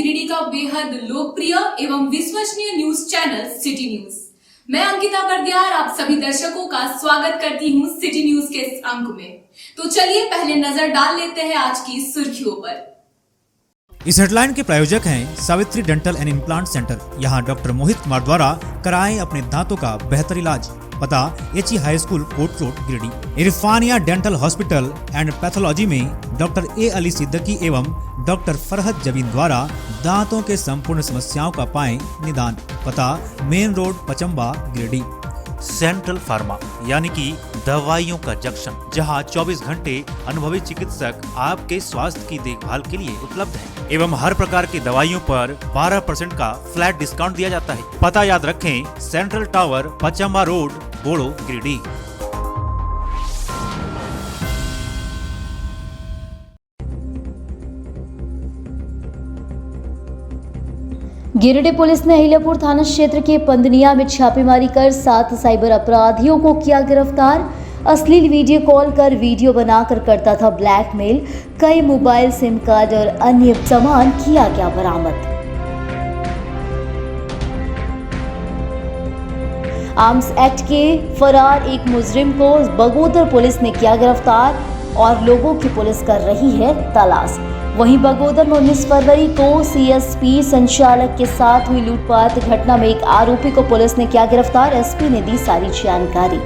गिरिडीह का बेहद लोकप्रिय एवं विश्वसनीय न्यूज चैनल सिटी न्यूज। मैं अंकिता बरदियार आप सभी दर्शकों का स्वागत करती हूं सिटी न्यूज के इस अंक में। तो चलिए पहले नजर डाल लेते हैं आज की सुर्खियों पर। इस हेडलाइन के प्रायोजक हैं Savitri dental and implant centre. यहाँ डॉक्टर मोहित कुमार द्वारा कराएं अपने दांतों का बेहतर इलाज। पता HE high school Kot road Giridih. Irfania dental hospital and pathology में डॉक्टर ए अली सिद्दीकी एवं डॉक्टर फरहत जबीन द्वारा दांतों के संपूर्ण समस्याओं का पाएं निदान। पता main road Pachamba Giridih. Central pharma यानी कि दवाइयों का जंक्शन, जहां 24 घंटे अनुभवी चिकित्सक आपके स्वास्थ्य की देखभाल के लिए उपलब्ध हैं एवं हर प्रकार की दवाइयों पर 12% का फ्लैट डिस्काउंट दिया जाता है। पता याद रखें, सेंट्रल टावर पचम्बा रोड बोड़ो गिरिडीह। गिरिडीह पुलिस ने अहिल्यापुर थाना क्षेत्र के पंदनिया में छापेमारी कर 7 साइबर अपराधियों को किया गिरफ्तार। अश्लील वीडियो कॉल कर वीडियो बनाकर करता था ब्लैकमेल। कई मोबाइल सिम कार्ड और अन्य सामान किया गया बरामद। आर्म्स एक्ट के फरार एक मुजरिम को बगोदर पुलिस ने किया गिरफ्तार और लोगों की पुलिस कर रही है तलाश। वहीं बगोदर में 19 फरवरी को सीएसपी संचालक के साथ हुई लूटपाट घटना में एक आरोपी को पुलिस ने किया गिरफ्तार। एसपी ने दी सारी जानकारी।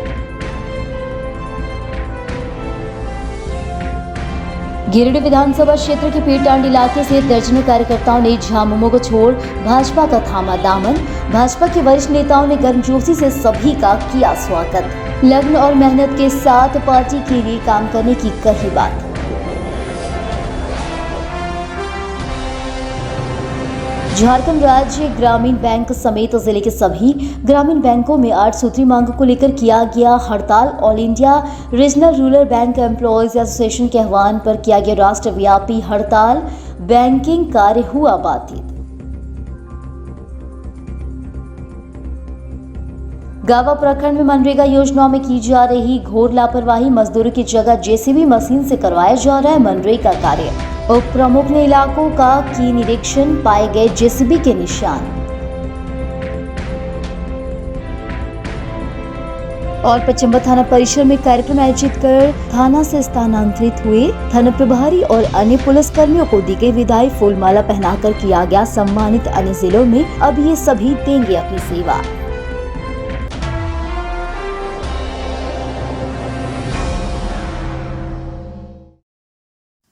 गिरिडीह विधानसभा क्षेत्र के पीरटांड इलाके से दर्जनों कार्यकर्ताओं ने झामुमो को छोड़ भाजपा का थामा दामन। भाजपा के वरिष्ठ नेताओं ने गर्मजोशी से सभी का किया स्वागत। लगन और मेहनत के साथ पार्टी के लिए काम करने की कही बात। झारखंड राज्य ग्रामीण बैंक समेत जिले के सभी ग्रामीण बैंकों में 8 सूत्री मांग को लेकर किया गया हड़ताल। All India regional rural bank employees association के आह्वान पर किया गया राष्ट्रव्यापी हड़ताल। बैंकिंग कार्य हुआ बाधित। गावा प्रखंड में मनरेगा योजनाओं में की जा रही घोर लापरवाही। मजदूरों की जगह जेसीबी मशीन से करवाया जा रहा है मनरेगा कार्य। उप प्रमुख ने इलाकों का की निरीक्षण, पाए गए जेसीबी के निशान। और पचम्बा थाना परिसर में कार्यक्रम आयोजित कर थाना से स्थानांतरित हुए थाना प्रभारी और अन्य पुलिस कर्मियों को दी गई विदाई। फूलमाला पहनाकर किया गया सम्मानित। अन्य जिलों में अब ये सभी देंगे अपनी सेवा।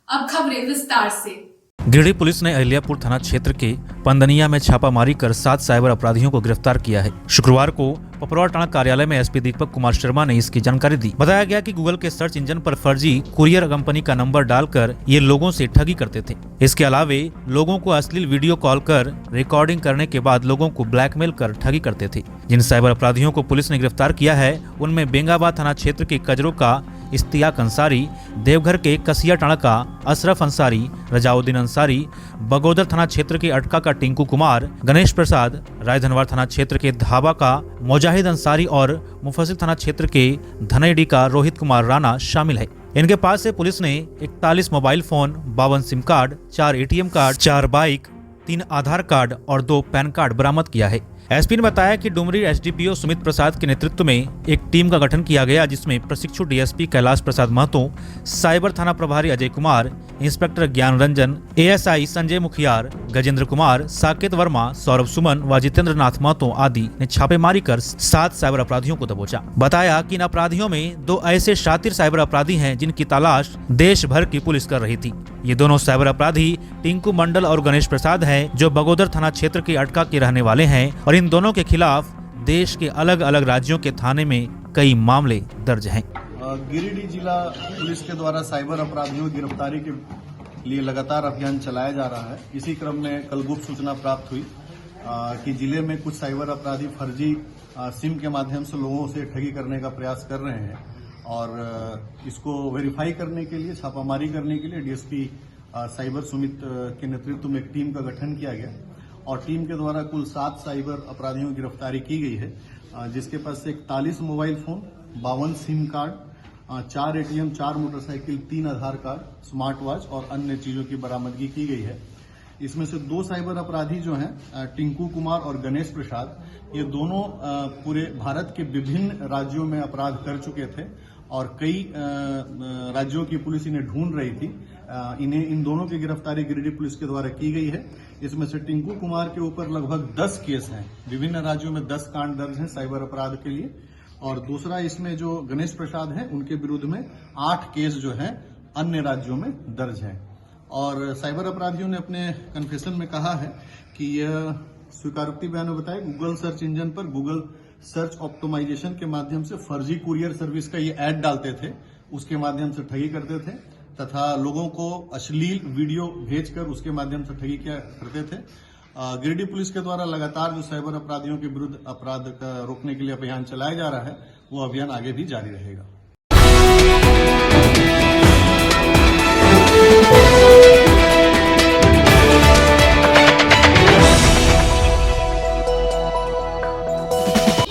अब खबरें विस्तार से। गिरिडीह पुलिस ने अहिल्यापुर थाना क्षेत्र के पंदनिया में छापामारी कर 7 साइबर अपराधियों को गिरफ्तार किया है। शुक्रवार को पपरौर थाना कार्यालय में एसपी दीपक कुमार शर्मा ने इसकी जानकारी दी। बताया गया कि गूगल के सर्च इंजन पर फर्जी कुरियर कंपनी का नंबर डालकर ये लोगों से ठगी करते थे। इसके अलावे लोगों को अश्लील वीडियो कॉल कर रिकॉर्डिंग करने के बाद लोगों को ब्लैकमेल कर ठगी करते थे। जिन साइबर अपराधियों को पुलिस ने गिरफ्तार किया है उनमें बेंगाबाद थाना क्षेत्र के कजरों का इश्तियाक अंसारी, देवघर के कसिया टाणा का अशरफ अंसारी, रजाउद्दीन अंसारी, बगोदर थाना क्षेत्र के अटका का टिंकू कुमार, गणेश प्रसाद, रायधनवार थाना क्षेत्र के धाबा का मुजाहिद अंसारी और मुफस्सिल थाना क्षेत्र के धनैडी का रोहित कुमार राणा शामिल है। इनके पास से पुलिस ने 41 mobile phone, 52 SIM card, 4 ATM card, 4 bike, 3 आधार कार्ड और 2 पैन कार्ड बरामद किया है। एसपी ने बताया कि डुमरी एसडीपीओ सुमित प्रसाद के नेतृत्व में एक टीम का गठन किया गया, जिसमें प्रशिक्षु डीएसपी कैलाश प्रसाद महतो, साइबर थाना प्रभारी अजय कुमार, इंस्पेक्टर ज्ञान रंजन, एएसआई संजय मुखियार, गजेंद्र कुमार, साकेत वर्मा, सौरभ सुमन व जितेंद्र नाथ महतो आदि ने छापेमारी कर 7 साइबर अपराधियों को दबोचा। बताया कि इन अपराधियों में 2 ऐसे शातिर साइबर अपराधी हैं जिनकी तलाश देश भर की पुलिस कर रही थी। ये दोनों साइबर अपराधी टिंकू मंडल और गणेश प्रसाद हैं, जो बगोदर थाना क्षेत्र के अटका के रहने वाले हैं और इन दोनों के खिलाफ देश के अलग अलग राज्यों के थाने में कई मामले दर्ज हैं। गिरिडीह जिला पुलिस के द्वारा साइबर अपराधियों की गिरफ्तारी के लिए लगातार अभियान चलाया जा रहा है। इसी क्रम में कल गुप्त सूचना प्राप्त हुई कि जिले में कुछ साइबर अपराधी फर्जी सिम के माध्यम से लोगों से ठगी करने का प्रयास कर रहे हैं और इसको वेरीफाई करने के लिए, छापामारी करने के लिए डीएसपी साइबर सुमित के नेतृत्व में एक टीम का गठन किया गया और टीम के द्वारा कुल 7 साइबर अपराधियों की गिरफ्तारी की गई है, जिसके पास से 41 mobile phone, 52 SIM card, 4 ATM, 4 motorcycle, 3 आधार कार्ड, स्मार्ट वॉच और अन्य चीजों की बरामदगी की गई है। इसमें से 2 साइबर अपराधी जो हैं टिंकू कुमार और गणेश प्रसाद, ये दोनों पूरे भारत के विभिन्न राज्यों में अपराध कर चुके थे और कई राज्यों की पुलिस इन्हें ढूंढ रही थी। इन दोनों की गिरफ्तारी गिरिडीह पुलिस के द्वारा की गई है। इसमें से टिंकू कुमार के ऊपर लगभग 10 केस हैं, विभिन्न राज्यों में 10 कांड दर्ज हैं साइबर अपराध के लिए, और दूसरा इसमें जो गणेश प्रसाद हैं उनके विरुद्ध में 8 केस जो हैं अन्य राज्यों में दर्ज हैं। और साइबर अपराधियों ने अपने कन्फेशन में कहा है कि यह स्वीकारोक्ति बयान में बताया गूगल सर्च इंजन पर गूगल सर्च ऑप्टिमाइजेशन के माध्यम से फर्जी कुरियर सर्विस का ये ऐड डालते थे, उसके माध्यम से ठगी करते थे तथा लोगों को अश्लील वीडियो भेजकर उसके माध्यम से ठगी क्या करते थे। गिरिडीह पुलिस के द्वारा लगातार जो साइबर अपराधियों के विरुद्ध अपराध का रोकने के लिए अभियान चलाया जा रहा है, वो अभियान आगे भी जारी रहेगा।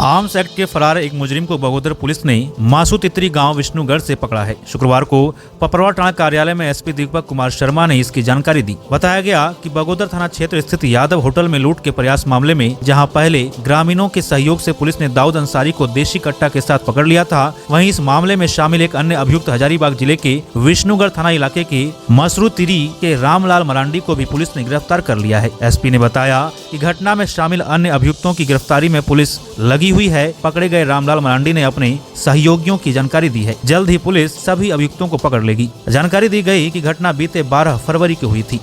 आर्म्स एक्ट के फरार एक मुजरिम को बगोदर पुलिस ने मासू तितरी गांव विष्णुगढ़ से पकड़ा है। शुक्रवार को पपरवा थाना कार्यालय में एसपी दीपक कुमार शर्मा ने इसकी जानकारी दी। बताया गया कि बगोदर थाना क्षेत्र स्थित यादव होटल में लूट के प्रयास मामले में जहां पहले ग्रामीणों के सहयोग से पुलिस ने दाऊद अंसारी को देशी कट्टा के साथ पकड़ लिया था, वहीं इस मामले में शामिल एक अन्य अभियुक्त हजारीबाग जिले के विष्णुगढ़ थाना इलाके के मसरू तिरी के रामलाल मरांडी को भी पुलिस ने गिरफ्तार कर लिया है। एसपी ने बताया कि घटना में शामिल अन्य अभियुक्तों की गिरफ्तारी में पुलिस लगी हुई है। पकड़े गए रामलाल मरांडी ने अपने सहयोगियों की जानकारी दी है। जल्द ही पुलिस सभी अभियुक्तों को पकड़ लेगी। जानकारी दी गई कि घटना बीते 12 फरवरी को हुई थी।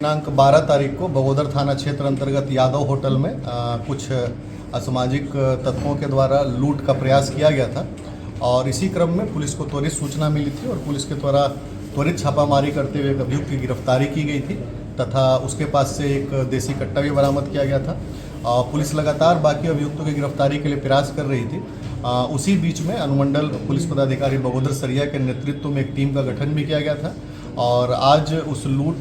दिनांक 12 तारीख को बगोदर थाना क्षेत्र अंतर्गत यादव होटल में कुछ असामाजिक तत्वों के द्वारा लूट का प्रयास किया गया था और इसी क्रम में पुलिस को त्वरित सूचना मिली थी और पुलिस के द्वारा त्वरित छापामारी करते हुए एक अभियुक्त की गिरफ्तारी की गई थी तथा उसके पास से एक देसी कट्टा भी बरामद किया गया था। पुलिस लगातार बाकी अभियुक्तों की गिरफ्तारी के लिए प्रयास कर रही थी। उसी बीच में अनुमंडल पुलिस पदाधिकारी बगोदर सरिया के नेतृत्व में एक टीम का गठन भी किया गया था और आज उस लूट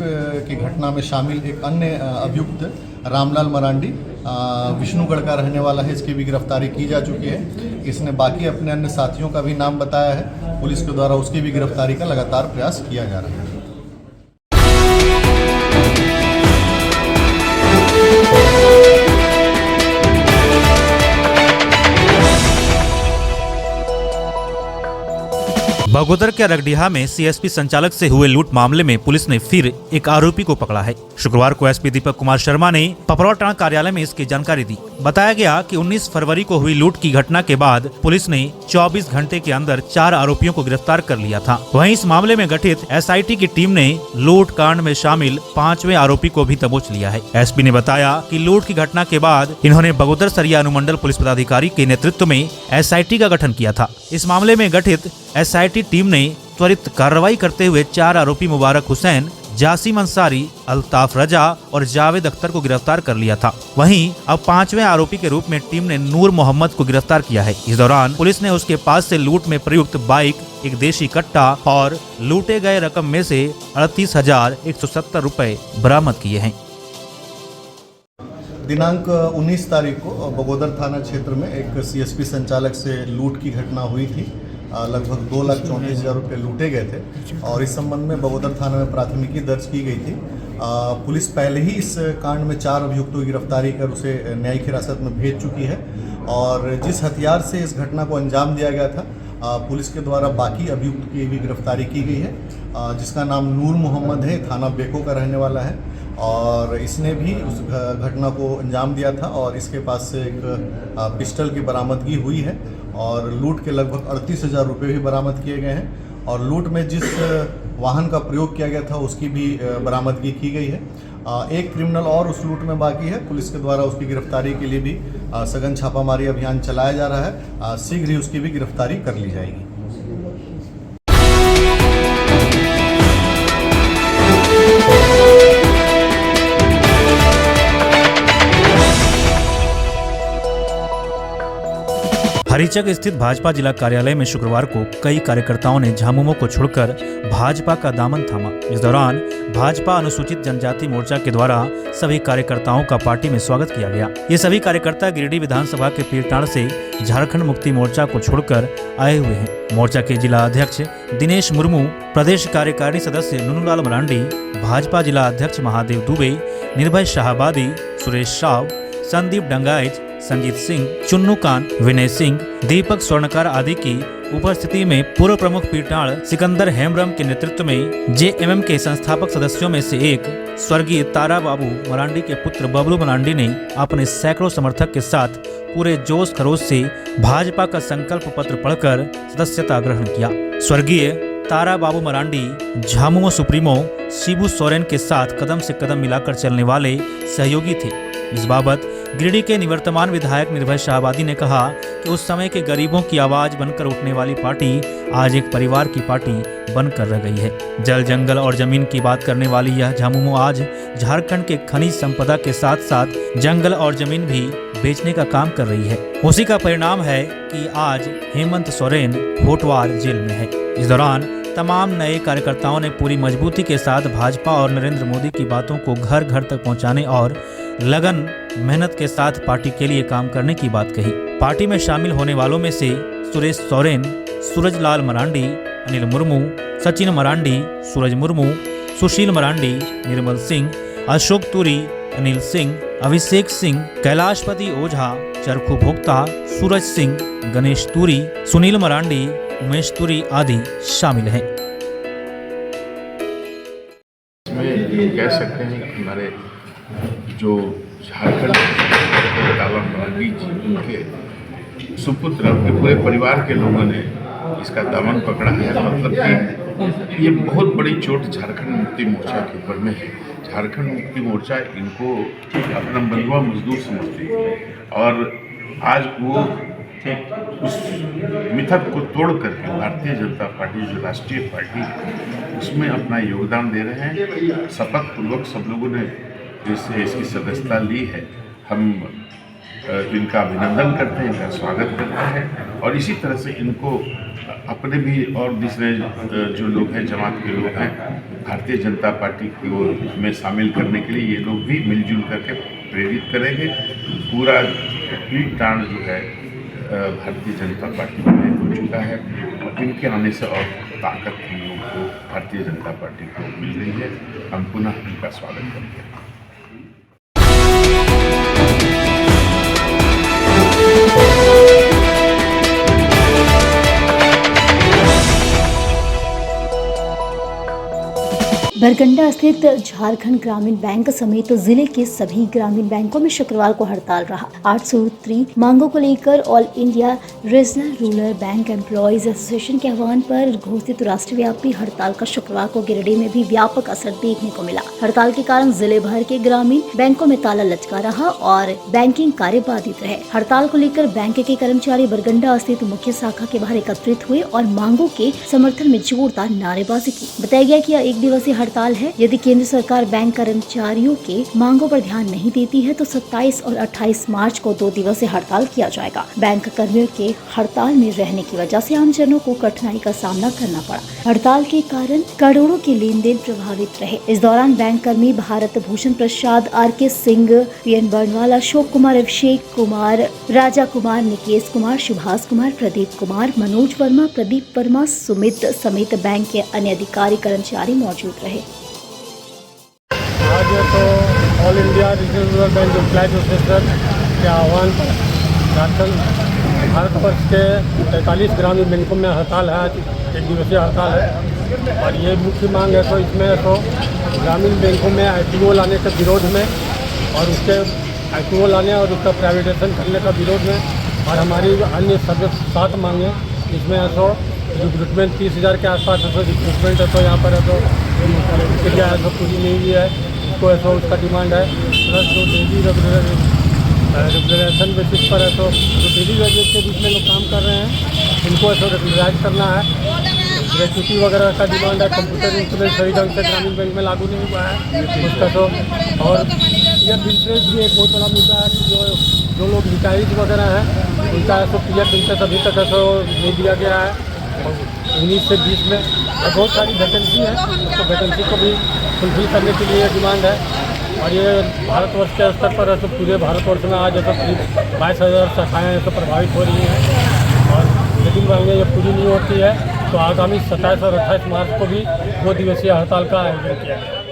की घटना में शामिल एक अन्य अभियुक्त रामलाल मरांडी विष्णुगढ़ का रहने वाला है, इसकी भी गिरफ्तारी की जा चुकी है। इसने बाकी अपने अन्य साथियों का भी नाम बताया है। पुलिस के द्वारा उसकी भी गिरफ्तारी का लगातार प्रयास किया जा रहा है। बगोदर के रगडीहा में सीएसपी संचालक से हुए लूट मामले में पुलिस ने फिर एक आरोपी को पकड़ा है। शुक्रवार को एसपी दीपक कुमार शर्मा ने पपरवा थाना कार्यालय में इसकी जानकारी दी। बताया गया कि 19 फरवरी को हुई लूट की घटना के बाद पुलिस ने 24 घंटे के अंदर 4 आरोपियों को गिरफ्तार कर लिया था। वहीं इस मामले में गठित एसआईटी की टीम ने लूट कांड में शामिल 5वें आरोपी को भी दबोच लिया है। एसपी ने बताया कि लूट की घटना के बाद इन्होंने बगोदर सरिया अनुमंडल पुलिस पदाधिकारी के नेतृत्व में एसआईटी का गठन किया था। इस मामले में गठित एसआईटी टीम ने त्वरित कार्रवाई करते हुए 4 आरोपी मुबारक हुसैन, जासिम अंसारी, अल्ताफ रजा और जावेद अख्तर को गिरफ्तार कर लिया था। वहीं अब 5वें आरोपी के रूप में टीम ने नूर मोहम्मद को गिरफ्तार किया है। इस दौरान पुलिस ने उसके पास से लूट में प्रयुक्त बाइक, एक देशी कट्टा और लूटे गए रकम में से 38,170 रुपए बरामद किए हैं। दिनांक 19 तारीख को बगोदर थाना क्षेत्र में एक सीएसपी संचालक से लूट की घटना हुई थी। लगभग 2,34,000 रुपये लूटे गए थे और इस संबंध में बगोदर थाना में प्राथमिकी दर्ज की गई थी। पुलिस पहले ही इस कांड में 4 अभियुक्तों की गिरफ्तारी कर उसे न्यायिक हिरासत में भेज चुकी है और जिस हथियार से इस घटना को अंजाम दिया गया था, पुलिस के द्वारा बाकी अभियुक्त की भी गिरफ्तारी की गई है, जिसका नाम नूर मोहम्मद है, थाना बेको का रहने वाला है और इसने भी उस घटना को अंजाम दिया था और इसके पास से एक पिस्टल की बरामदगी हुई है और लूट के लगभग 38,000 रुपये भी बरामद किए गए हैं और लूट में जिस वाहन का प्रयोग किया गया था उसकी भी बरामदगी की गई है। एक क्रिमिनल और उस लूट में बाकी है। पुलिस के द्वारा उसकी गिरफ्तारी के लिए भी सघन छापामारी अभियान चलाया जा रहा है। शीघ्र ही उसकी भी गिरफ्तारी कर ली जाएगी। मरीचक स्थित भाजपा जिला कार्यालय में शुक्रवार को कई कार्यकर्ताओं ने झामुमो को छोड़कर भाजपा का दामन थामा। इस दौरान भाजपा अनुसूचित जनजाति मोर्चा के द्वारा सभी कार्यकर्ताओं का पार्टी में स्वागत किया गया। ये सभी कार्यकर्ता गिरिडीह विधानसभा के पीरटांड़ से झारखंड मुक्ति मोर्चा को छोड़कर आए हुए हैं। मोर्चा के जिला अध्यक्ष दिनेश मुर्मू, प्रदेश कार्यकारिणी सदस्य नुनुलाल मरांडी, भाजपा जिला अध्यक्ष महादेव दुबे, निर्भय शाहबादी, सुरेश राव, संदीप डंगाइच, संजीत सिंह, चुन्नू कान, विनय सिंह, दीपक स्वर्णकार आदि की उपस्थिति में पूर्व प्रमुख पीरटांड़ सिकंदर हेम्ब्रम के नेतृत्व में जेएमएम के संस्थापक सदस्यों में से एक स्वर्गीय तारा बाबू मरांडी के पुत्र बबलू मरांडी ने अपने सैकड़ों समर्थक के साथ पूरे जोश खरोश से भाजपा का संकल्प पत्र पढ़कर सदस्यता ग्रहण किया। स्वर्गीय तारा बाबू मरांडी झामुमो सुप्रीमो शिबू सोरेन के साथ कदम से कदम मिलाकर चलने वाले सहयोगी थे। इस बाबत गिरिडीह के निवर्तमान विधायक निर्भय शाहबादी ने कहा कि उस समय के गरीबों की आवाज बनकर उठने वाली पार्टी आज एक परिवार की पार्टी बनकर रह गई है। जल, जंगल और जमीन की बात करने वाली यह झामुमो आज झारखंड के खनिज संपदा के साथ साथ जंगल और जमीन भी बेचने का काम कर रही है। उसी का परिणाम है कि आज हेमंत सोरेन होटवार जेल में है। इस दौरान तमाम नए कार्यकर्ताओं ने पूरी मजबूती के साथ भाजपा और नरेंद्र मोदी की बातों को घर घर तक पहुंचाने और लगन मेहनत के साथ पार्टी के लिए काम करने की बात कही। पार्टी में शामिल होने वालों में से सुरेश सोरेन, सूरज लाल मरांडी, अनिल मुर्मू, सचिन मरांडी, सूरज मुर्मू, सुशील मरांडी, निर्मल सिंह, अशोक तुरी, अनिल सिंह, अभिषेक सिंह, कैलाशपति ओझा, चरखू भोक्ता, सूरज सिंह, गणेश तुरी, सुनील मरांडी, उमेश तुरी आदि शामिल हैं। इसमें कह सकते हैं कि हमारे जो झारखंड तारा मरांडी जी, उनके सुपुत्र, उनके पूरे परिवार के लोगों ने इसका दामन पकड़ा है। मतलब कि ये बहुत बड़ी चोट झारखंड मुक्ति मोर्चा के ऊपर में है। झारखंड मुक्ति मोर्चा इनको अपना बंधुआ मजदूर समझती है और आज वो उस मिथक को तोड़ करके भारतीय जनता पार्टी जो राष्ट्रीय पार्टी है उसमें अपना योगदान दे रहे हैं। शपथ पूर्वक सब लोगों ने इसकी सदस्यता ली है। हम इनका अभिनंदन करते हैं, इनका स्वागत करते हैं और इसी तरह से इनको अपने भी और दूसरे जो लोग हैं, जमात के लोग हैं, भारतीय जनता पार्टी को में शामिल करने के लिए ये लोग भी मिलजुल करके प्रेरित करेंगे। पूरा पीरटांड़ जो है भारतीय जनता पार्टी में हो चुका है और इनके आने से और ताकत हम लोग को भारतीय जनता पार्टी को मिल रही है। हम पुनः इनका स्वागत करते हैं। बरगंडा स्थित झारखंड ग्रामीण बैंक समेत जिले के सभी ग्रामीण बैंकों में शुक्रवार को हड़ताल रहा। 8 सूत्री मांगों को लेकर all India regional rural bank employees association के आह्वान पर घोषित राष्ट्रव्यापी हड़ताल का शुक्रवार को गिरिडीह में भी व्यापक असर देखने को मिला। हड़ताल के कारण जिले भर के ग्रामीण बैंकों में ताला लटका रहा और बैंकिंग कार्य बाधित रहे। हड़ताल को लेकर बैंक के कर्मचारी बरगंडा स्थित मुख्य शाखा के बाहर एकत्रित हुए और मांगों के समर्थन में जोरदार नारेबाजी की। बताया गया कि यह 1 दिवसीय हड़ताल है। यदि केंद्र सरकार बैंक कर्मचारियों के मांगों पर ध्यान नहीं देती है तो 27 और 28 मार्च को 2 दिवसीय हड़ताल किया जाएगा। बैंक कर्मियों के हड़ताल में रहने की वजह से आमजनों को कठिनाई का सामना करना पड़ा। हड़ताल के कारण करोड़ों के लेन देन प्रभावित रहे। इस दौरान बैंक कर्मी भारत भूषण प्रसाद, RK सिंह, PN बर्नवाल, अशोक कुमार, अभिषेक कुमार, राजा कुमार, निकेश कुमार, सुभाष कुमार, प्रदीप कुमार, मनोज वर्मा, प्रदीप वर्मा, सुमित समेत बैंक के अन्य अधिकारी कर्मचारी मौजूद रहे। आज तो all India regional rural bank employees association के आह्वान पर झारखंड भारतवर्ष के 43 ग्रामीण बैंकों में हड़ताल है। 1 दिवसीय हड़ताल है और ये मुख्य मांग है तो इसमें तो ग्रामीण बैंकों में IPO लाने के विरोध में और उसके IPO लाने और उसका प्राइवेटाइजेशन करने का विरोध में और हमारी अन्य सभी 7 मांगे, इसमें तो रिक्रूटमेंट 30,000 के आसपास है। तो रिक्रूटमेंट है तो यहाँ पर है तो प्रक्रिया है तो पूरी नहीं हुई है, उसको है तो उसका डिमांड है। प्लस जो डेली रेगुलेशन बेसिस पर है तो जो डेली वेजेस के बीच में लोग काम कर रहे हैं उनको है तो रेगुलराइज करना है। ग्रेचुटी वगैरह का डिमांड है। कंप्यूटर इंस्ट्रूमेंट सही ढंग से ग्रामीण बैंक में लागू नहीं हुआ है उसका तो। और यह इंटरेस्ट भी एक बहुत बड़ा मुद्दा है कि जो जो लोग रिटायर्ड वगैरह हैं उनका ऐसा पीएफ पेंशन अभी तक ऐसा नहीं दिया गया है। और 19 से 20 में बहुत सारी वैकेंसी है, तो वैकेंसी को भी फुलफिल करने के लिए डिमांड है। और ये भारतवर्ष के स्तर पर ऐसे पूरे भारतवर्ष में आज ऐसा करीब 22,000 शाखाएँ ऐसे प्रभावित हो रही हैं। और लेकिन मांगें ये पूरी नहीं होती है, तो आगामी 27 और 28 मार्च को भी 2 दिवसीय हड़ताल का आयोजन किया गया।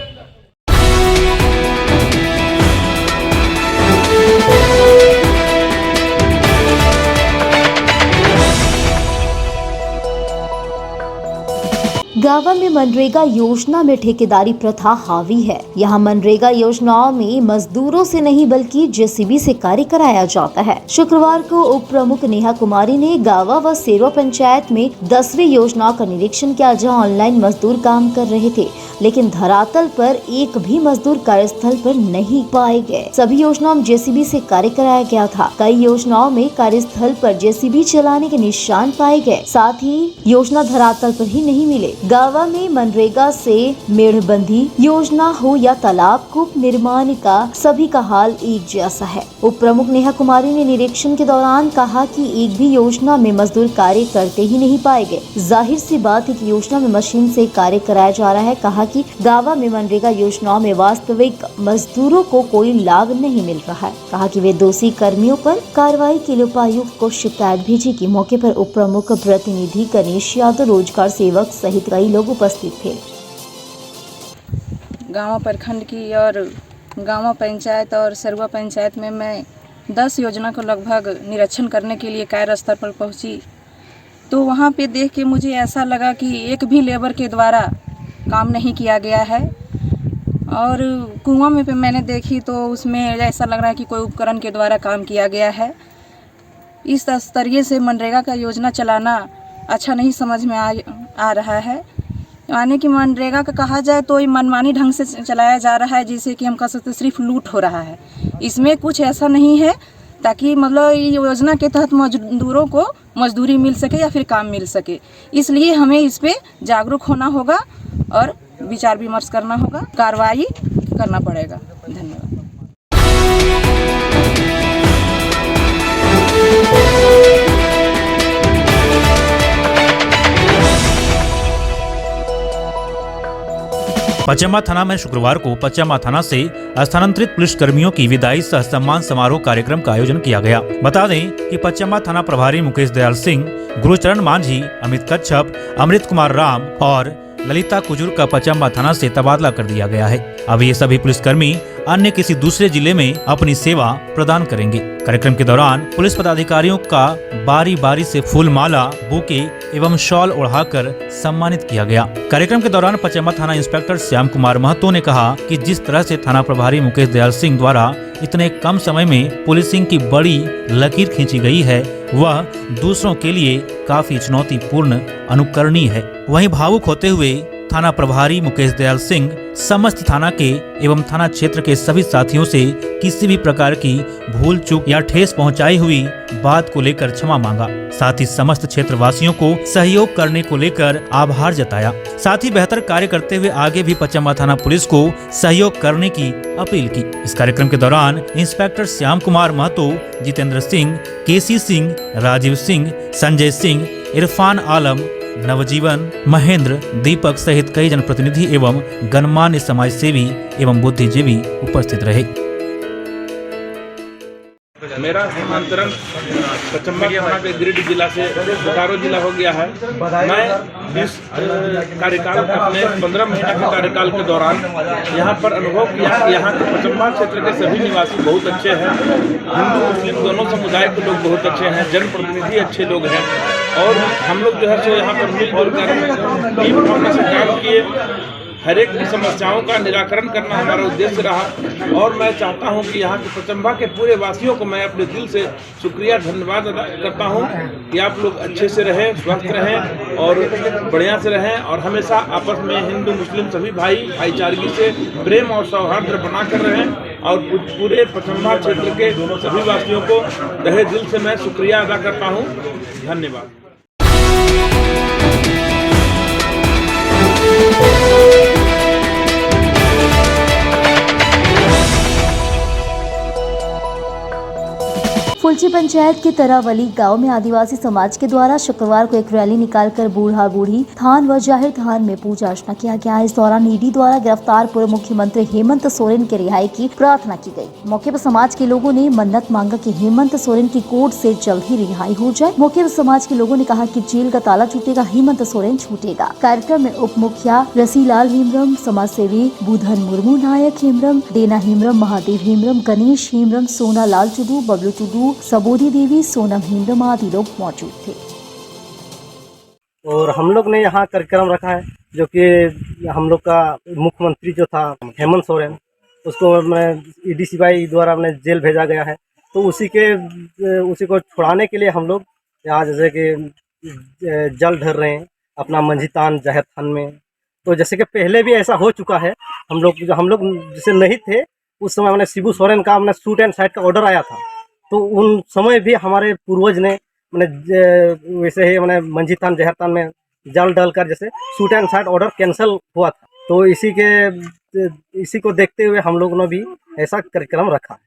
गावा में मनरेगा योजना में ठेकेदारी प्रथा हावी है। यहाँ मनरेगा योजनाओं में मजदूरों से नहीं बल्कि जेसीबी से कार्य कराया जाता है। शुक्रवार को उप प्रमुख नेहा कुमारी ने गावा व सेरवा पंचायत में 10वीं योजना का निरीक्षण किया, जहाँ ऑनलाइन मजदूर काम कर रहे थे, लेकिन धरातल पर एक भी मजदूर कार्यस्थल पर नहीं पाए गए। सभी योजनाओं में जेसीबी से कार्य कराया गया था। कई योजनाओं में कार्यस्थल पर जेसीबी चलाने के निशान पाए गए, साथ ही योजना धरातल पर ही नहीं मिले। गावा में मनरेगा से मेढ़बंदी योजना हो या तालाब कूप निर्माण का सभी का हाल एक जैसा है। उप प्रमुख नेहा कुमारी ने निरीक्षण के दौरान कहा कि एक भी योजना में मजदूर कार्य करते ही नहीं पाए गए। जाहिर सी बात है कि योजना में मशीन से कार्य कराया जा रहा है। कहा कि गावा में मनरेगा योजनाओं में वास्तविक मजदूरों को कोई लाभ नहीं मिल रहा है। कहा कि वे दोषी कर्मियों पर कार्रवाई के लिए उपायुक्त को शिकायत भेजी की। मौके पर उप प्रमुख प्रतिनिधि गणेश यादव, रोजगार सेवक सहित कई लोग उपस्थित थे। गाँव प्रखंड की और गाँव पंचायत और सरवा पंचायत में मैं 10 योजना को लगभग निरीक्षण करने के लिए कार्यस्थल पर पहुंची, तो वहां पे देख के मुझे ऐसा लगा कि एक भी लेबर के द्वारा काम नहीं किया गया है। और कुआं में पे मैंने देखी तो उसमें ऐसा लग रहा है कि कोई उपकरण के द्वारा काम किया गया है। इस स्तरीय से मनरेगा का योजना चलाना अच्छा नहीं समझ में आ रहा है। यानी कि मनरेगा का कहा जाए तो ये मनमानी ढंग से चलाया जा रहा है, जिससे कि हम कह सकते सिर्फ लूट हो रहा है। इसमें कुछ ऐसा नहीं है ताकि मतलब ये योजना के तहत मजदूरों को मजदूरी मिल सके या फिर काम मिल सके। इसलिए हमें इस पे जागरूक होना होगा और विचार विमर्श करना होगा, कार्रवाई करना पड़ेगा। धन्यवाद। पचम्बा थाना में शुक्रवार को पचम्बा थाना से स्थानांतरित पुलिस कर्मियों की विदाई सह सम्मान समारोह कार्यक्रम का आयोजन किया गया। बता दें कि पचम्बा थाना प्रभारी मुकेश दयाल सिंह, गुरुचरण मांझी, अमित कच्छप, अमृत कुमार राम और ललिता कुजूर का पचम्बा थाना से तबादला कर दिया गया है। अब ये सभी पुलिसकर्मी अन्य किसी दूसरे जिले में अपनी सेवा प्रदान करेंगे। कार्यक्रम के दौरान पुलिस पदाधिकारियों का बारी बारी से फूल माला, बुके एवं शॉल ओढ़ाकर सम्मानित किया गया। कार्यक्रम के दौरान पचम्बा थाना इंस्पेक्टर श्याम कुमार महतो ने कहा कि जिस तरह से थाना प्रभारी मुकेश दयाल सिंह द्वारा इतने कम समय में पुलिसिंग की बड़ी लकीर खींची गई है, वह दूसरों के लिए काफी चुनौतीपूर्ण अनुकरणीय है। वहीं भावुक होते हुए थाना प्रभारी मुकेश दयाल सिंह समस्त थाना के एवं थाना क्षेत्र के सभी साथियों से किसी भी प्रकार की भूल चूक या ठेस पहुंचाई हुई बात को लेकर क्षमा मांगा। साथ ही समस्त क्षेत्र वासियों को सहयोग करने को लेकर आभार जताया। साथ ही बेहतर कार्य करते हुए आगे भी पचम्बा थाना पुलिस को सहयोग करने की अपील की। इस कार्यक्रम के दौरान इंस्पेक्टर श्याम कुमार महतो, जितेंद्र सिंह, केसी सिंह, राजीव सिंह, संजय सिंह, इरफान आलम, नवजीवन, महेंद्र, दीपक सहित कई जनप्रतिनिधि एवं गणमान्य समाज सेवी एवं बुद्धिजीवी उपस्थित रहे। मेरा स्थानांतरण पचम्बा थाना के गिरिडीह जिला से बोकारो जिला हो गया है। मैं इस कार्यकाल अपने 15 महीना के कार्यकाल के दौरान यहाँ पर अनुभव किया कि यहाँ के पचम्बा क्षेत्र के सभी निवासी बहुत अच्छे हैं। हिंदू मुस्लिम दोनों समुदाय के लोग बहुत अच्छे हैं, जनप्रतिनिधि अच्छे लोग हैं और हम लोग जो है सो यहाँ पर मिलजुल कर टीम भावना से काम किए। हर एक की समस्याओं का निराकरण करना हमारा उद्देश्य रहा और मैं चाहता हूं कि यहाँ के पचम्बा के पूरे वासियों को मैं अपने दिल से शुक्रिया धन्यवाद अदा करता हूं कि आप लोग अच्छे से रहें, स्वस्थ रहें और बढ़िया से रहें और हमेशा आपस में हिंदू मुस्लिम सभी भाईचारगी से प्रेम और सौहार्द बनाकर रहें। और पूरे पचम्बा क्षेत्र के सभी वासियों को तहे दिल से मैं शुक्रिया अदा करता हूँ। धन्यवाद। कुलची पंचायत के तरावली गांव में आदिवासी समाज के द्वारा शुक्रवार को एक रैली निकालकर बूढ़ा बूढ़ी थान व जाहिर थान में पूजा अर्चना किया गया। इस दौरान ईडी द्वारा गिरफ्तार पूर्व मुख्यमंत्री हेमंत सोरेन के रिहाई की प्रार्थना की गई। मौके पर समाज के लोगों ने मन्नत मांगा कि हेमंत सोरेन की कोर्ट से जल्द ही रिहाई हो जाए। मौके पर समाज के लोगों ने कहा कि जेल का ताला टूटेगा, हेमंत सोरेन छूटेगा। कार्यक्रम में उप मुखिया रसीलाल हेम्ब्रम, समाज सेवी बुधन मुर्मू, नायक हेम्ब्रम, डेना हेम्ब्रम, महादेव हेम्ब्रम, गणेश हेम्ब्रम, सोना लाल टुडू, बबलू टुडू, सबोधी देवी, सोनम हेम्ब्रम आदि लोग मौजूद थे। और हम लोग ने यहाँ कार्यक्रम रखा है जो कि हम लोग का मुख्यमंत्री जो था हेमंत सोरेन, उसको ईडी सीबीआई द्वारा हमने जेल भेजा गया है। तो उसी को छुड़ाने के लिए हम लोग यहाँ जैसे कि जल ढर रहे हैं अपना मंझीतान जाहिर थान में। तो जैसे कि पहले भी ऐसा हो चुका है, हम लोग जैसे नहीं थे उस समय मैंने शिबू सोरेन का मैंने शूट एंड साइट का ऑर्डर आया था। तो उन समय भी हमारे पूर्वज ने मैंने वैसे ही मैंने मंझीतान जहरतान में जल डालकर जैसे shoot and site order cancel हुआ था। तो इसी को देखते हुए हम लोगों ने भी ऐसा कार्यक्रम रखा है।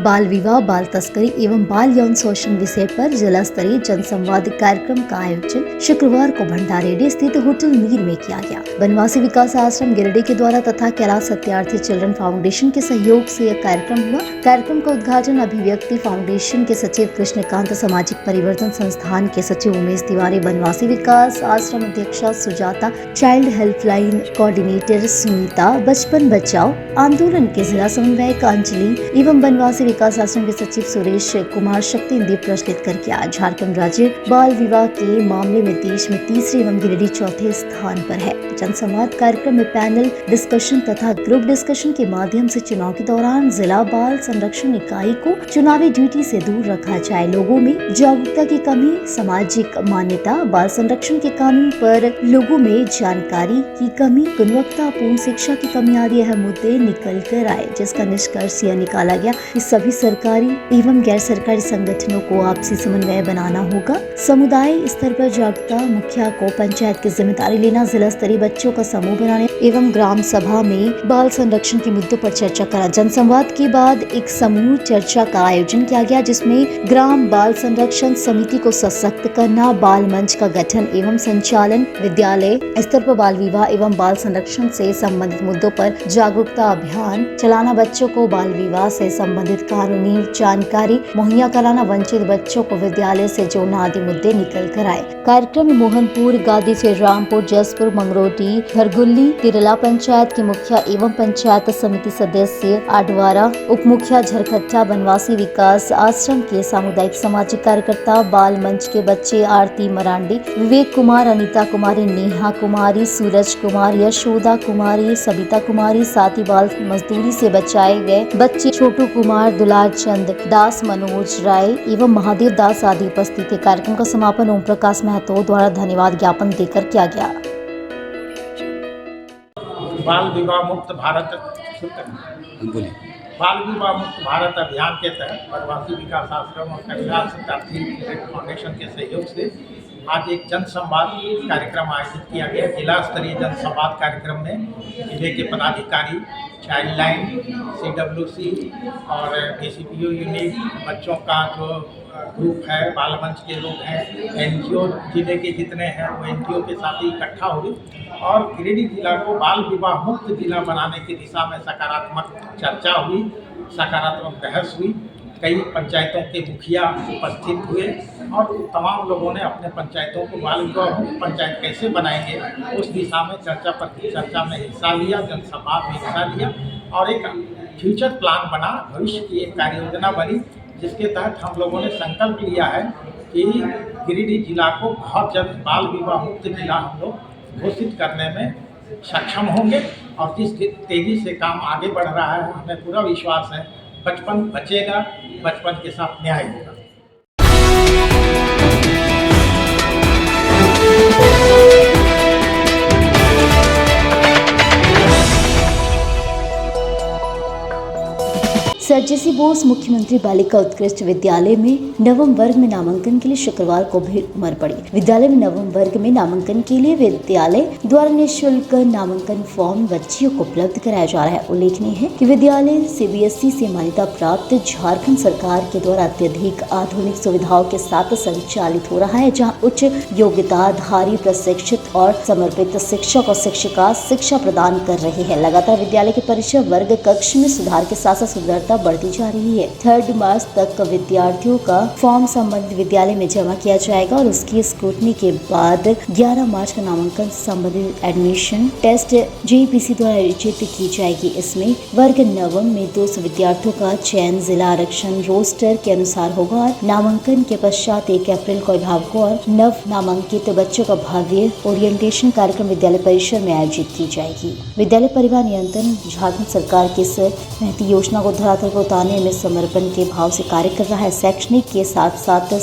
बाल विवाह, बाल तस्करी एवं बाल यौन शोषण विषय पर जिला स्तरीय जनसंवाद कार्यक्रम का आयोजन शुक्रवार को भंडारेडी स्थित होटल मीर में किया गया। वनवासी विकास आश्रम गिरिडीह के द्वारा तथा कैलाश सत्यार्थी चिल्ड्रन फाउंडेशन के सहयोग से यह कार्यक्रम हुआ। कार्यक्रम का उद्घाटन अभिव्यक्ति फाउंडेशन के सचिव कृष्णकांत, सामाजिक परिवर्तन संस्थान के सचिव उमेश तिवारी, वनवासी विकास आश्रम अध्यक्षा Sujata, child helpline coordinator Sunita, बचपन बचाओ आंदोलन के जिला समन्वयक अंजलि एवं वनवासी विकास आश्रम के सचिव सुरेश कुमार शक्ति दीप प्रज्वलित करके आज झारखंड राज्य बाल विवाह के मामले में देश में तीसरे एवं गिरिडीह चौथे स्थान पर है। जनसंवाद कार्यक्रम में पैनल डिस्कशन तथा ग्रुप डिस्कशन के माध्यम से चुनाव के दौरान जिला बाल संरक्षण इकाई को चुनावी ड्यूटी से दूर रखा जाए, लोगों में जागरूकता की कमी, सामाजिक मान्यता, बाल संरक्षण के कानून पर लोगों में जानकारी की कमी, गुणवत्तापूर्ण शिक्षा की कमी आदि अहम मुद्दे निकल कर आए, जिसका निष्कर्ष यह निकाला गया कि सभी सरकारी एवं गैर सरकारी संगठनों को आपसी समन्वय बनाना होगा। समुदाय स्तर पर जागरूकता, मुखिया को पंचायत की जिम्मेदारी लेना, जिला स्तरीय बच्चों का समूह बनाने एवं ग्राम सभा में बाल संरक्षण के मुद्दों पर चर्चा करा। जनसंवाद के बाद एक समूह चर्चा का आयोजन किया गया, जिसमें ग्राम बाल संरक्षण समिति को सशक्त करना, बाल मंच का गठन एवं संचालन, विद्यालय स्तर पर बाल विवाह एवं बाल संरक्षण से संबंधित मुद्दों पर जागरूकता अभियान चलाना, बच्चों को बाल विवाह से संबंधित कानूनी जानकारी मुहैया कराना, वंचित बच्चों को विद्यालय से जोड़ना आदि मुद्दे निकल कर आए। कार्यक्रम में मोहनपुर, गादी से रामपुर, जसपुर, मंगरोटी, खरगुल्ली, तिरला पंचायत के मुखिया एवं पंचायत समिति सदस्य आडवारा, उप मुखिया झरखट्टा, वनवासी विकास आश्रम के सामुदायिक सामाजिक कार्यकर्ता, बाल मंच के बच्चे आरती मरांडी, विवेक कुमार, अनीता कुमारी, नेहा कुमारी, सूरज कुमार, यशोदा कुमारी, सबिता कुमारी, साथ ही बाल मजदूरी से बचाए गए बच्चे छोटू कुमार, दुलार चंद दास, मनोज राय एवं महादेव दास आदि उपस्थित थे। कार्यक्रम का समापन ओम प्रकाश महतो द्वारा धन्यवाद ज्ञापन देकर किया गया। बाल विवाह मुक्त भारत बाल विवाह मुक्त भारत अभियान के तहत वनवासी विकास आश्रम और कैलाश सत्यार्थी फाउंडेशन के सहयोग से आज एक जनसंवाद कार्यक्रम आयोजित किया गया। जिला स्तरीय जनसंवाद कार्यक्रम में जिले के पदाधिकारी, चाइल्ड लाइन, CWC और DCPO यूनिट, बच्चों का जो ग्रुप है, बाल मंच के लोग हैं, NGO जिले के जितने हैं वो NGO के साथ ही इकट्ठा हुए और गिरिडीह जिला को बाल विवाह मुक्त जिला बनाने की दिशा में सकारात्मक चर्चा हुई, सकारात्मक बहस हुई। कई पंचायतों के मुखिया उपस्थित हुए और तमाम लोगों ने अपने पंचायतों को बाल विवाह मुक्त पंचायत कैसे बनाएंगे उस दिशा में चर्चा में हिस्सा लिया, जनसंवाद में हिस्सा लिया और एक फ्यूचर प्लान बना, भविष्य की एक कार्य योजना बनी, जिसके तहत हम लोगों ने संकल्प लिया है कि गिरिडीह जिला को बहुत जल्द बाल विवाह मुक्त जिला हम लोग घोषित करने में सक्षम होंगे। और जिस तेजी से काम आगे बढ़ रहा है, हमें पूरा विश्वास है बचपन बचेगा, बचपन के साथ न्याय होगा। सर जेसी बोस मुख्यमंत्री बालिका उत्कृष्ट विद्यालय में नवम वर्ग में नामांकन के लिए शुक्रवार को भीड़ उमड़ पड़ी। विद्यालय में नवम वर्ग में नामांकन के लिए विद्यालय द्वारा निःशुल्क नामांकन फॉर्म बच्चियों को उपलब्ध कराया जा रहा है। उल्लेखनीय है कि विद्यालय सीबीएसई से मान्यता प्राप्त झारखंड सरकार के द्वारा अत्यधिक आधुनिक सुविधाओं के साथ संचालित हो रहा है, जहां उच्च योग्यताधारी प्रशिक्षित और समर्पित शिक्षक और शिक्षिका शिक्षा प्रदान कर रहे हैं। लगातार विद्यालय के परिसर वर्ग कक्ष में सुधार के साथ सुंदरता बढ़ती जा रही है। 3 मार्च तक विद्यार्थियों का फॉर्म संबंधित विद्यालय में जमा किया जाएगा और उसकी स्क्रूटनी के बाद 11 मार्च का नामांकन संबंधित एडमिशन टेस्ट जेपीसी द्वारा आयोजित की जाएगी। इसमें वर्ग नवम में 200 विद्यार्थियों का चयन जिला आरक्षण रोस्टर के अनुसार होगा और नामांकन के पश्चात 1 अप्रैल को अभिभावकों और नव नामांकित बच्चों का भव्य ओरिएंटेशन कार्यक्रम विद्यालय परिसर में आयोजित की जाएगी। विद्यालय परिवार नियंत्रण झारखंड सरकार की इस महती योजना को धरातल पर उतारने में समर्पण के भाव से कार्य कर रहा है। शैक्षणिक के साथ साथ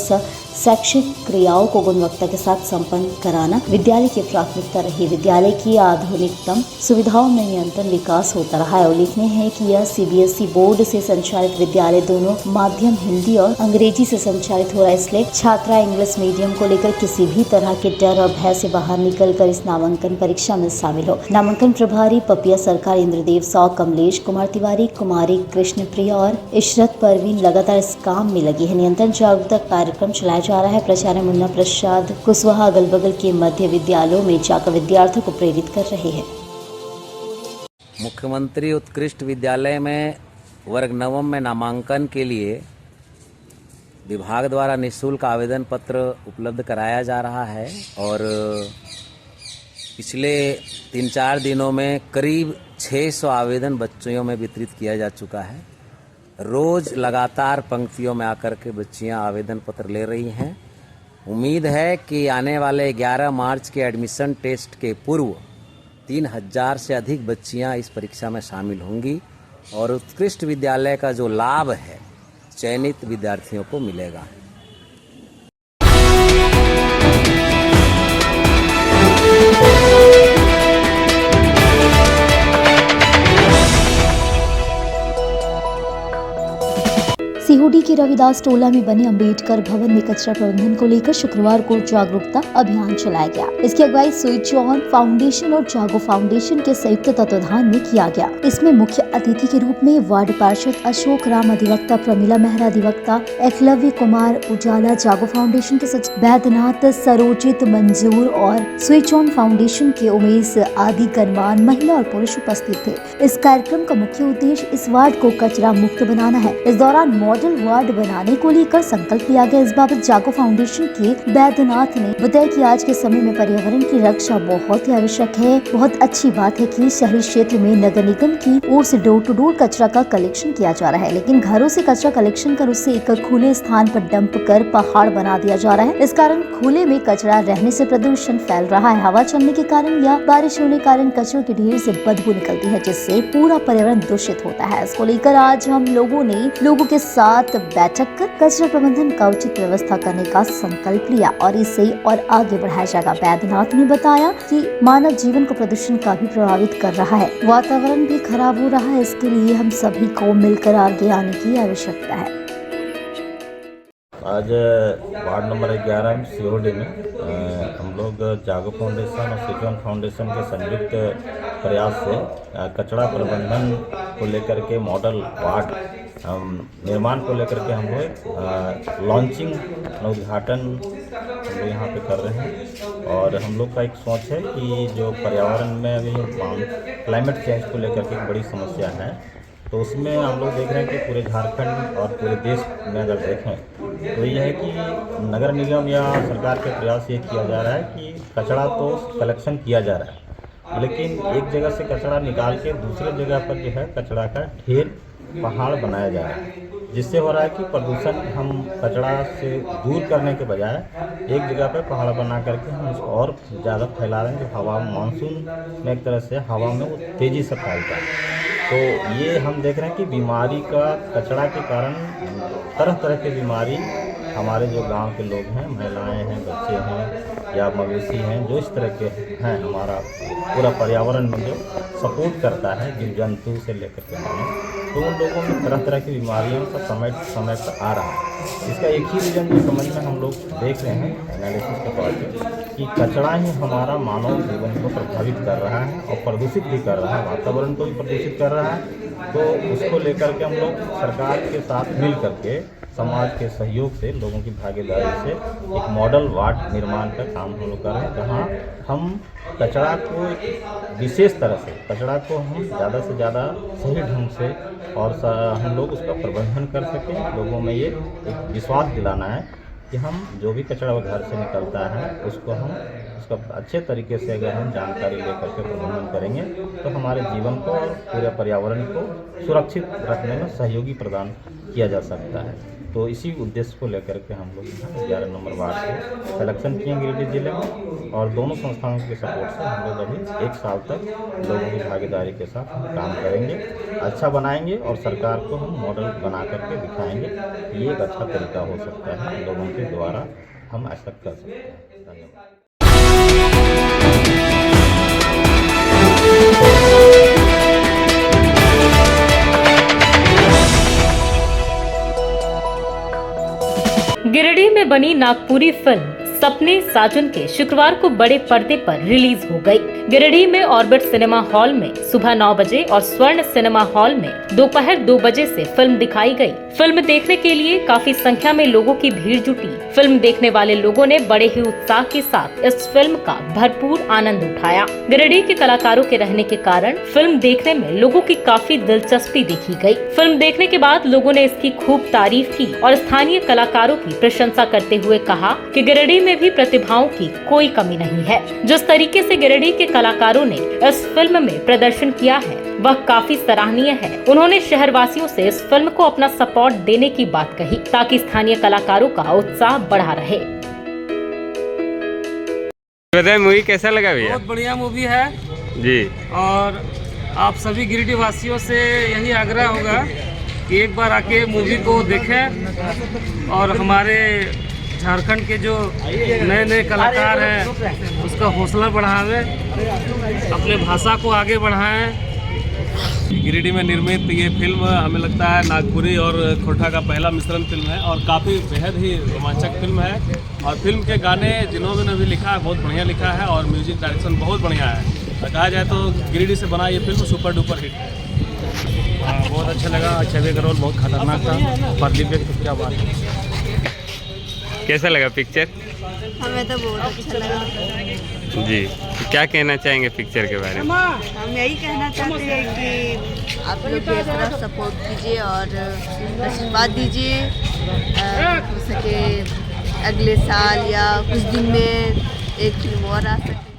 शैक्षिक क्रियाओं को गुणवत्ता के साथ संपन्न कराना विद्यालय की प्राथमिकता रही। विद्यालय की आधुनिकतम सुविधाओं में निरंतर विकास होता रहा है। उल्लेखनीय है कि यह सीबीएसई बोर्ड से संचालित विद्यालय दोनों माध्यम हिंदी और अंग्रेजी से संचालित हो रहा है, इसलिए छात्रा इंग्लिश मीडियम को लेकर किसी भी तरह के डर और भय से बाहर निकलकर इस नामांकन परीक्षा में शामिल हो। नामांकन प्रभारी पपिया सरकार, इंद्रदेव साव, कमलेश कुमार तिवारी, कुमारी कृष्णप्रिया और इशरत परवीन लगातार इस काम में लगी है। नियंत्रण जागरूकता कार्यक्रम चलाया जा रहा है। प्राचार्य मुन्ना प्रसाद कुशवाहा अगल बगल के मध्य विद्यालयों में जाकर विद्यार्थियों को प्रेरित कर रहे हैं। मुख्यमंत्री उत्कृष्ट विद्यालय में वर्ग नवम में नामांकन के लिए विभाग द्वारा निःशुल्क आवेदन पत्र उपलब्ध कराया जा रहा है और पिछले 3-4 दिनों में करीब 600 आवेदन बच्चियों में वितरित किया जा चुका है। रोज लगातार पंक्तियों में आकर के बच्चियां आवेदन पत्र ले रही हैं। उम्मीद है कि आने वाले 11 मार्च के एडमिशन टेस्ट के पूर्व 3000 से अधिक बच्चियां इस परीक्षा में शामिल होंगी और उत्कृष्ट विद्यालय का जो लाभ है चयनित विद्यार्थियों को मिलेगा। सीहोडी के रविदास टोला में बने अंबेडकर भवन में कचरा प्रबंधन को लेकर शुक्रवार को जागरूकता अभियान चलाया गया। इसकी अगुवाई स्विच ऑन फाउंडेशन और जागो फाउंडेशन के संयुक्त तत्वाधान में किया गया। इसमें मुख्य अतिथि के रूप में वार्ड पार्षद अशोक राम, अधिवक्ता प्रमिला मेहरा, अधिवक्ता एकलव्य कुमार उजाला, जागो फाउंडेशन के सचिव वैद्यनाथ, सरोजित मंजूर और स्विच ऑन फाउंडेशन के उमेश आदि गणमान्य महिला और पुरुष उपस्थित थे। इस कार्यक्रम का मुख्य उद्देश्य इस वार्ड को कचरा मुक्त बनाना है। इस दौरान मॉडल वार्ड बनाने को लेकर संकल्प लिया गया। इस बाबत जागो फाउंडेशन के वैद्यनाथ ने बताया कि आज के समय में पर्यावरण की रक्षा बहुत ही आवश्यक है। बहुत अच्छी बात है कि शहरी क्षेत्र में नगर निगम की ओर से डोर टू डोर कचरा का कलेक्शन किया जा रहा है, लेकिन घरों से कचरा कलेक्शन कर उसे एक खुले स्थान पर डंप कर पहाड़ बना दिया जा रहा है। इस कारण खुले में कचरा रहने से प्रदूषण फैल रहा है। हवा चलने के कारण या बारिश होने के कारण कचरे के ढेर से बदबू निकलती है, जिससे पूरा पर्यावरण दूषित होता है। इसको लेकर आज हम लोगों ने लोगों के साथ बैठक कर कचरा प्रबंधन का उचित व्यवस्था करने का संकल्प लिया और इसे और आगे बढ़ाया जाएगा। वैद्यनाथ ने बताया कि मानव जीवन को प्रदूषण काफी प्रभावित कर रहा है, वातावरण भी खराब हो रहा है। इसके लिए हम सभी को मिलकर आगे आने की आवश्यकता है। आज वार्ड नंबर 11 में सीहोडी में हम लोग जागो फाउंडेशन और स्विच ऑन फाउंडेशन के संयुक्त प्रयास से कचरा प्रबंधन को लेकर के मॉडल वार्ड निर्माण को लेकर के हम लोग लॉन्चिंग उद्घाटन हम लोग यहाँ पे कर रहे हैं। और हम लोग का एक सोच है कि जो पर्यावरण में अभी क्लाइमेट चेंज को लेकर के एक बड़ी समस्या है, तो उसमें हम लोग देख रहे हैं कि पूरे झारखंड और पूरे देश में अगर देखें तो यह है कि नगर निगम या सरकार के प्रयास ये किया जा रहा है कि कचरा तो कलेक्शन किया जा रहा है, लेकिन एक जगह से कचरा निकाल के दूसरे जगह पर जो है कचरा का ढेर पहाड़ बनाया जा रहा है, जिससे हो रहा है कि प्रदूषण हम कचरा से दूर करने के बजाय एक जगह पर पहाड़ बना करके हम उसको और ज़्यादा फैला रहे हैं, जो हवा मानसून में एक तरह से हवा में वो तेज़ी से फैलता है। तो ये हम देख रहे हैं कि बीमारी का कचरा के कारण तरह तरह की बीमारी हमारे जो गांव के लोग हैं, महिलाएं हैं, बच्चे हैं या मवेशी हैं, जो इस तरह के हैं, हमारा पूरा पर्यावरण में जो सपोर्ट करता है जीव जंतु से लेकर के तो उन लोगों में तरह तरह की बीमारियों का समय पर आ रहा है। इसका एक ही रीज़न जो समझ में हम लोग देख रहे हैं एनालिसिस के तौर पे कि कचरा ही हमारा मानव जीवन को प्रभावित कर रहा है और प्रदूषित भी कर रहा है, वातावरण को भी प्रदूषित कर रहा है। तो उसको लेकर के हम लोग सरकार के साथ मिल करके समाज के सहयोग से, लोगों की भागीदारी से एक मॉडल वार्ड निर्माण का काम हम लोग कर रहे हैं, जहाँ हम कचरा को एक विशेष तरह से कचरा को हम ज़्यादा से ज़्यादा सही ढंग से और हम लोग उसका प्रबंधन कर सकें। लोगों में ये एक विश्वास दिलाना है कि हम जो भी कचरा घर से निकलता है उसको हम उसका अच्छे तरीके से अगर हम जानकारी लेकर के प्रबंधन करेंगे तो हमारे जीवन को और पूरे पर्यावरण को सुरक्षित रखने में सहयोगी प्रदान किया जा सकता है। तो इसी उद्देश्य को लेकर के हम लोग यहाँ 11 नंबर वार्ड से सिलेक्शन किए गिरिडीह जिले में और दोनों संस्थाओं के सपोर्ट से हम लोग अभी 1 साल तक लोगों की भागीदारी के साथ हम काम करेंगे, अच्छा बनाएंगे और सरकार को हम मॉडल बना करके दिखाएंगे कि ये एक अच्छा तरीका हो सकता है, लोगों के द्वारा हम ऐसा कर सकते हैं। धन्यवाद। गिरिडीह में बनी नागपुरी फिल्म सपने साजन के शुक्रवार को बड़े पर्दे पर रिलीज हो गई। गिरिडीह में ऑर्बिट सिनेमा हॉल में सुबह 9 बजे और स्वर्ण सिनेमा हॉल में दोपहर 2 बजे से फिल्म दिखाई गई। फिल्म देखने के लिए काफी संख्या में लोगों की भीड़ जुटी। फिल्म देखने वाले लोगों ने बड़े ही उत्साह के साथ इस फिल्म का भरपूर आनंद उठाया। गिरिडीह के कलाकारों के रहने के कारण फिल्म देखने में लोगों की काफी दिलचस्पी देखी गई। फिल्म देखने के बाद लोगों ने इसकी खूब तारीफ की और स्थानीय कलाकारों की प्रशंसा करते हुए कहा कि गिरिडीह में भी प्रतिभाओं की कोई कमी नहीं है। जिस तरीके से गिरिडीह के कलाकारों ने इस फिल्म में प्रदर्शन किया है वह काफी सराहनीय है। उन्होंने शहरवासियों से इस फिल्म को अपना सपोर्ट देने की बात कही ताकि स्थानीय कलाकारों का उत्साह बढ़ा रहे। बताइए मूवी कैसा लगा भैया? बहुत बढ़िया मूवी है जी। और आप सभी गिरिडीह वासियों से यही आग्रह होगा कि एक बार आके मूवी को देखें और हमारे झारखंड के जो नए नए कलाकार हैं उसका हौसला बढ़ावें, अपने भाषा को आगे बढ़ाएं। गिरिडीह में निर्मित ये फिल्म हमें लगता है नागपुरी और खोरठा का पहला मिश्रण फिल्म है और काफ़ी बेहद ही रोमांचक फिल्म है। और फिल्म के गाने जिन्होंने भी लिखा है बहुत बढ़िया लिखा है और म्यूजिक डायरेक्शन बहुत बढ़िया है। कहा जाए तो गिरिडीह से बना ये फिल्म सुपर डुपर हिट है। बहुत अच्छा लगा। छवि का रोल बहुत खतरनाक था। परली बेग तो क्या बात है। कैसा लगा पिक्चर? हमें तो बहुत अच्छा लगा जी। तो क्या कहना चाहेंगे पिक्चर के बारे में? हम यही कहना चाहते हैं कि आप लोग भी इतना सपोर्ट कीजिए और आशीर्वाद दीजिए। हो सके अगले साल या कुछ दिन में एक फिल्म और आ सके।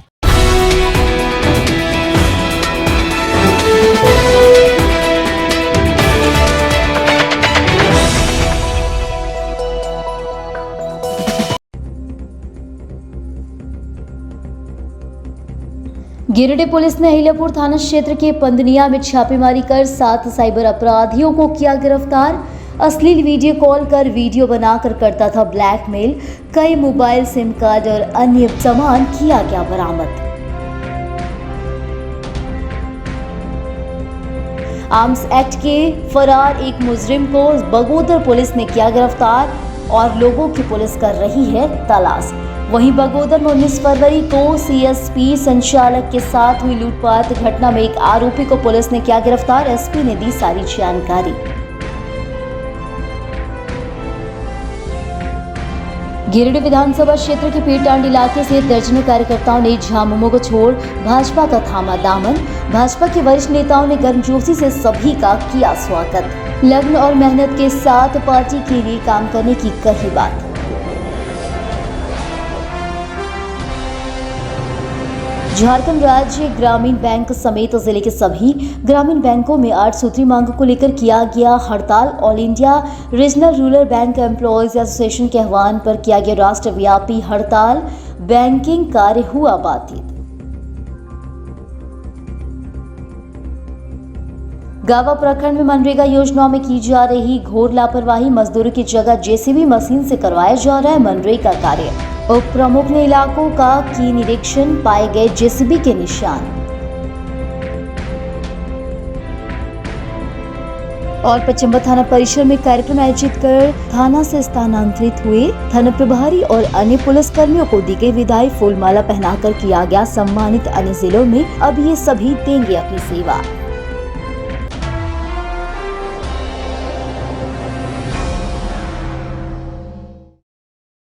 गिरिडीह पुलिस ने अहिल्यापुर थाना क्षेत्र के पंदनिया में छापेमारी कर 7 साइबर अपराधियों को किया गिरफ्तार। अश्लील वीडियो कॉल कर वीडियो बनाकर करता था ब्लैकमेल। कई मोबाइल सिम कार्ड और अन्य सामान किया गया बरामद। आर्म्स एक्ट के फरार एक मुजरिम को बगोदर पुलिस ने किया गिरफ्तार और लोगों की पुलिस कर रही है तलाश। वहीं बगोदर में 19 फरवरी को सीएसपी संचालक के साथ हुई लूटपाट घटना में एक आरोपी को पुलिस ने किया गिरफ्तार। एसपी ने दी सारी जानकारी। गिरिडीह विधानसभा क्षेत्र के पीरटांड इलाके से दर्जनों कार्यकर्ताओं ने झामुमो को छोड़ भाजपा का थामा दामन। भाजपा के वरिष्ठ नेताओं ने गर्मजोशी से सभी का किया स्वागत। लगन और मेहनत के साथ पार्टी के लिए काम करने की कही बात। झारखंड राज्य ग्रामीण बैंक समेत जिले के सभी ग्रामीण बैंकों में 8 सूत्री मांग को लेकर किया गया हड़ताल। All India regional rural bank employees association के आह्वान पर किया गया राष्ट्रव्यापी हड़ताल। बैंकिंग कार्य हुआ बाधित। गावा प्रखंड में मनरेगा योजनाओं में की जा रही घोर लापरवाही। मजदूरों की जगह जेसीबी मशीन से करवाया जा रहा है मनरेगा कार्य। उप प्रमुख ने इलाकों का की निरीक्षण, पाए गए जेसीबी के निशान। और पचम्बा थाना परिसर में कार्यक्रम आयोजित कर थाना से स्थानांतरित हुए थाना प्रभारी और अन्य पुलिस कर्मियों को दी गई विदाई फूलमाला पहनाकर किया गया सम्मानित। अन्य जिलों में अब ये सभी देंगे अपनी सेवा।